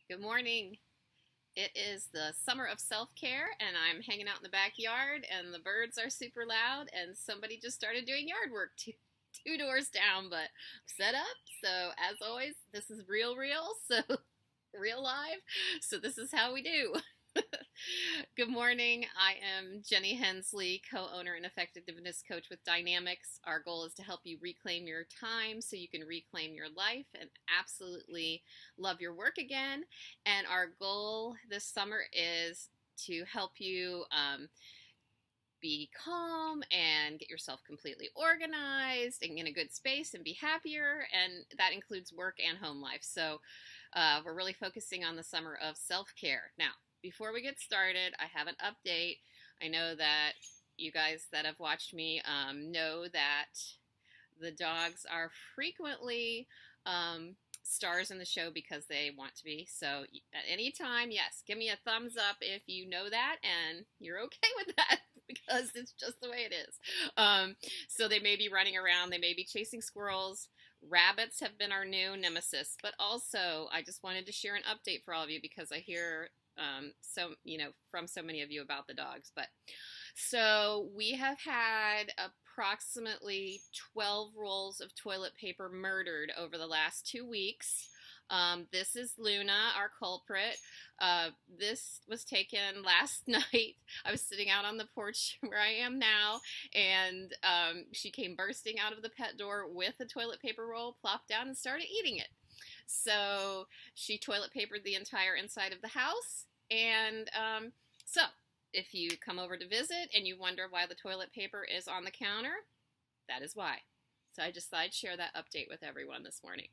Good morning. It is the summer of self-care and I'm hanging out in the backyard and the birds are super loud and somebody just started doing yard work two doors down, but I'm set up. So as always, this is real, so real live. So this is how we do. Good morning. I am Jenny Hensley, co-owner and effectiveness coach with Dynamics. Our goal is to help you reclaim your time so you can reclaim your life and absolutely love your work again. And our goal this summer is to help you be calm and get yourself completely organized and in a good space and be happier. And that includes work and home life. So we're really focusing on the summer of self-care. Now, before we get started, I have an update. I know that you guys that have watched me know that the dogs are frequently stars in the show because they want to be. So at any time, yes, give me a thumbs up if you know that and you're okay with that because it's just the way it is. So they may be running around, they may be chasing squirrels. Rabbits have been our new nemesis, but also I just wanted to share an update for all of you because I hear from so many of you about the dogs. But so we have had approximately 12 rolls of toilet paper murdered over the last 2 weeks. This is Luna, our culprit. This was taken last night. I was sitting out on the porch where I am now, and she came bursting out of the pet door with a toilet paper roll, plopped down, and started eating it. So she toilet papered the entire inside of the house. And so if you come over to visit and you wonder why the toilet paper is on the counter, that is why. So I just thought I'd share that update with everyone this morning.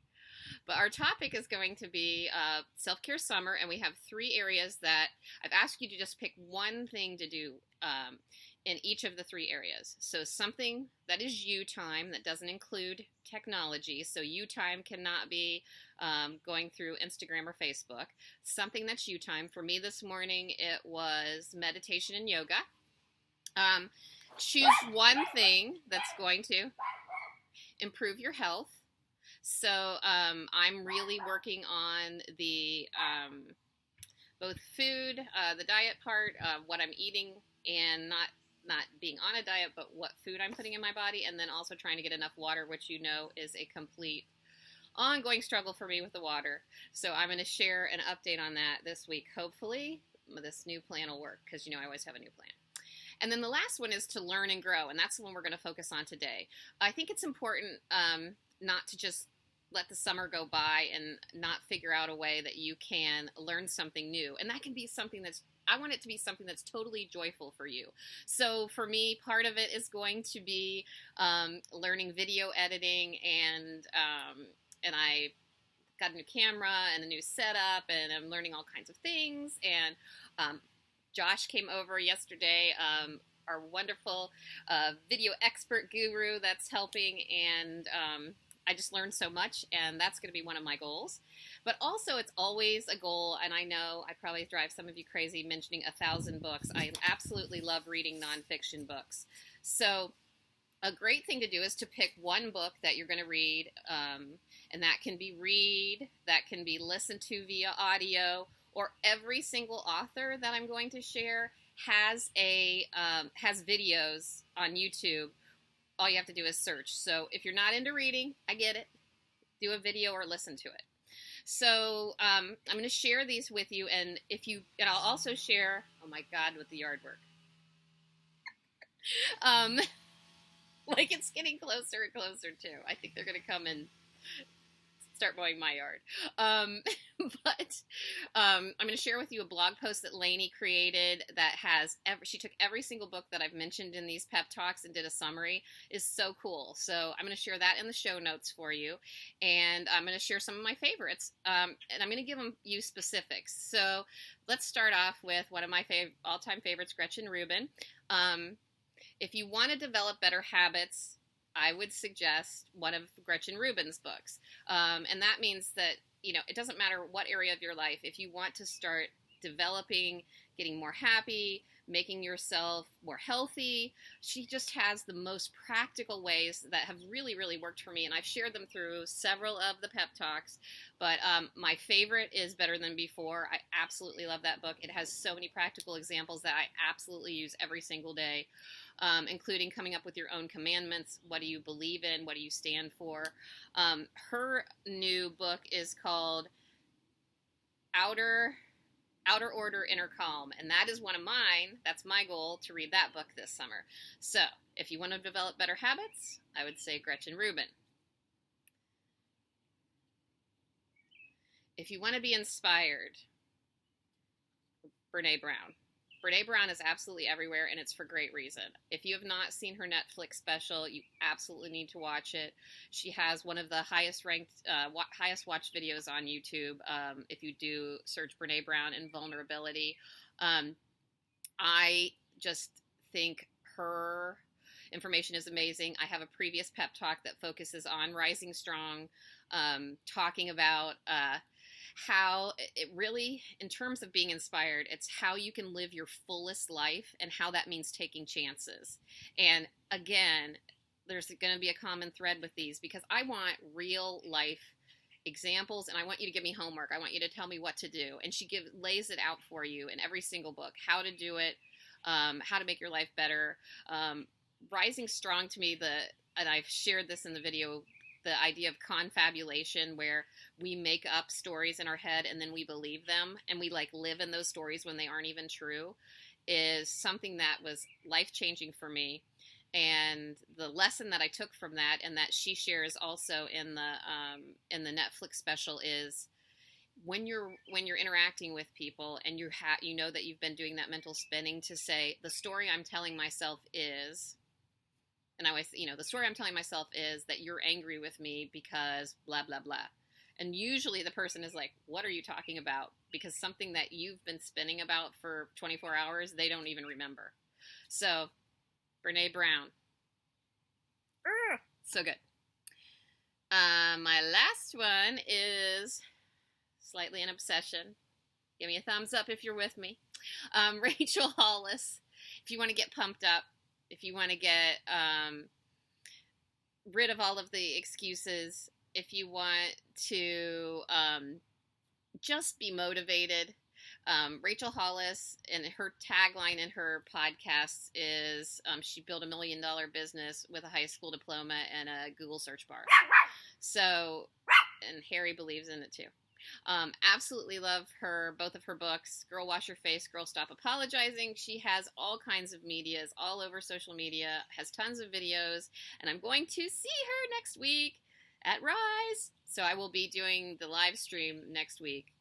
But our topic is going to be self-care summer, and we have 3 areas that I've asked you to just pick one thing to do in each of the 3 areas. So something that is you time that doesn't include technology. So you time cannot be going through Instagram or Facebook. Something that's you time. For me this morning, it was meditation and yoga. Choose one thing that's going to improve your health. So I'm really working on the both food, the diet part, what I'm eating, and not being on a diet, but what food I'm putting in my body, and then also trying to get enough water, which you know is a complete ongoing struggle for me with the water. So I'm going to share an update on that this week. Hopefully, this new plan will work because I always have a new plan. And then the last one is to learn and grow, and that's the one we're going to focus on today. I think it's important not to just let the summer go by and not figure out a way that you can learn something new. And that can be something I want it to be something that's totally joyful for you. So for me, part of it is going to be learning video editing, and I got a new camera and a new setup, and I'm learning all kinds of things. And Josh came over yesterday, our wonderful video expert guru that's helping, and I just learned so much, and that's going to be one of my goals. But also, it's always a goal, and I know I probably drive some of you crazy mentioning 1,000 books. I absolutely love reading nonfiction books. So a great thing to do is to pick one book that you're going to read, and that can be that can be listened to via audio, or every single author that I'm going to share has has videos on YouTube. All you have to do is search. So if you're not into reading, I get it. Do a video or listen to it. So I'm going to share these with you, and I'll also share. Oh my God, with the yard work. Like it's getting closer and closer too. I think they're going to come and start mowing my yard. But I'm going to share with you a blog post that Lainey created that she took every single book that I've mentioned in these pep talks and did a summary. Is so cool. So I'm going to share that in the show notes for you. And I'm going to share some of my favorites. And I'm going to give you specifics. So let's start off with one of my all-time favorites, Gretchen Rubin. If you want to develop better habits, I would suggest one of Gretchen Rubin's books. And that means that, it doesn't matter what area of your life. If you want to start developing, getting more happy, making yourself more healthy. She just has the most practical ways that have really, really worked for me, and I've shared them through several of the pep talks. But my favorite is Better Than Before. I absolutely love that book. It has so many practical examples that I absolutely use every single day, including coming up with your own commandments. What do you believe in? What do you stand for? Her new book is called Outer Order, Inner Calm, and that is one of mine. That's my goal, to read that book this summer. So if you want to develop better habits, I would say Gretchen Rubin. If you want to be inspired, Brene Brown. Brene Brown is absolutely everywhere, and it's for great reason. If you have not seen her Netflix special, you absolutely need to watch it. She has one of the highest watched videos on YouTube. If you do search Brene Brown and vulnerability, I just think her information is amazing. I have a previous pep talk that focuses on rising strong, talking about how it really, in terms of being inspired, it's how you can live your fullest life and how that means taking chances. And again, there's going to be a common thread with these, because I want real life examples, and I want you to give me homework. I want you to tell me what to do. And she lays it out for you in every single book, how to do it, how to make your life better. Rising strong, to me, and I've shared this in the video, the idea of confabulation, where we make up stories in our head and then we believe them, and we like live in those stories when they aren't even true, is something that was life-changing for me. And the lesson that I took from that, and that she shares also in the Netflix special, is when you're interacting with people and you know that you've been doing that mental spinning, to say, the story I'm telling myself is, and I always, the story I'm telling myself is that you're angry with me because blah, blah, blah. And usually the person is like, what are you talking about? Because something that you've been spinning about for 24 hours, they don't even remember. So, Brene Brown. So good. My last one is slightly an obsession. Give me a thumbs up if you're with me. Rachel Hollis. If you want to get pumped up, if you want to get rid of all of the excuses, if you want to just be motivated, Rachel Hollis, and her tagline in her podcasts is she built $1 million business with a high school diploma and a Google search bar. So, and Harry believes in it too. Absolutely love both of her books, Girl Wash Your Face, Girl Stop Apologizing. She has all kinds of medias all over social media, has tons of videos, and I'm going to see her next week at Rise. So I will be doing the live stream next week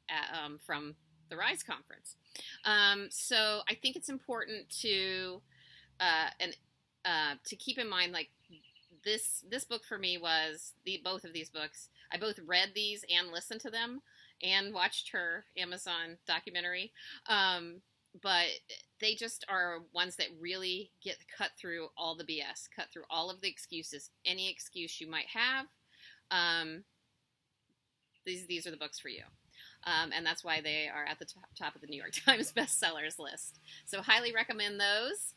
from the Rise conference. So I think it's important to keep in mind, like, this book for me was both of these books. I both read these and listened to them and watched her Amazon documentary. But they just are ones that really cut through all the BS, cut through all of the excuses, any excuse you might have. These are the books for you. And that's why they are at the top of the New York Times bestsellers list. So highly recommend those.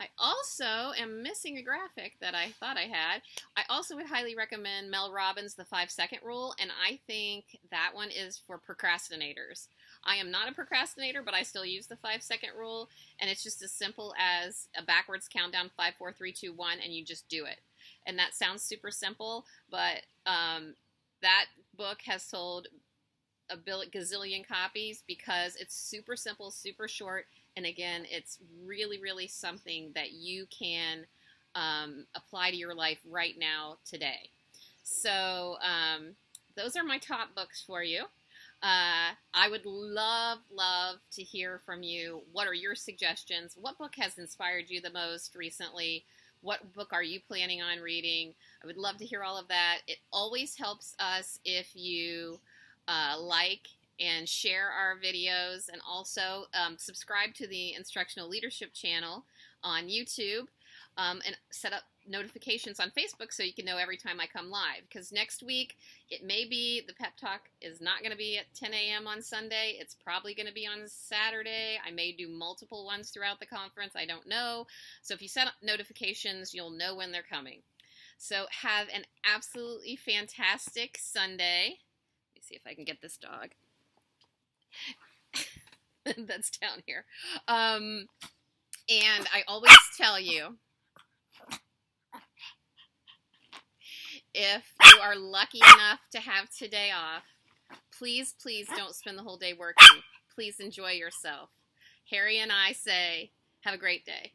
I also am missing a graphic that I thought I had. I also would highly recommend Mel Robbins' The 5-Second Rule, and I think that one is for procrastinators. I am not a procrastinator, but I still use the 5-second rule, and it's just as simple as a backwards countdown, 5, 4, 3, 2, 1, and you just do it. And that sounds super simple, but that book has sold a gazillion copies because it's super simple, super short, and again, it's really, really something that you can apply to your life right now, today. So those are my top books for you. I would love to hear from you. What are your suggestions? What book has inspired you the most recently? What book are you planning on reading? I would love to hear all of that. It always helps us if you like and share our videos, and also subscribe to the Instructional Leadership channel on YouTube, and set up notifications on Facebook so you can know every time I come live. Because next week, it may be the pep talk is not going to be at 10 a.m. on Sunday. It's probably going to be on Saturday. I may do multiple ones throughout the conference. I don't know. So if you set up notifications, you'll know when they're coming. So have an absolutely fantastic Sunday. Let me see if I can get this dog. That's down here. And I always tell you, if you are lucky enough to have today off, please, please don't spend the whole day working. Please enjoy yourself. Harry and I say, have a great day.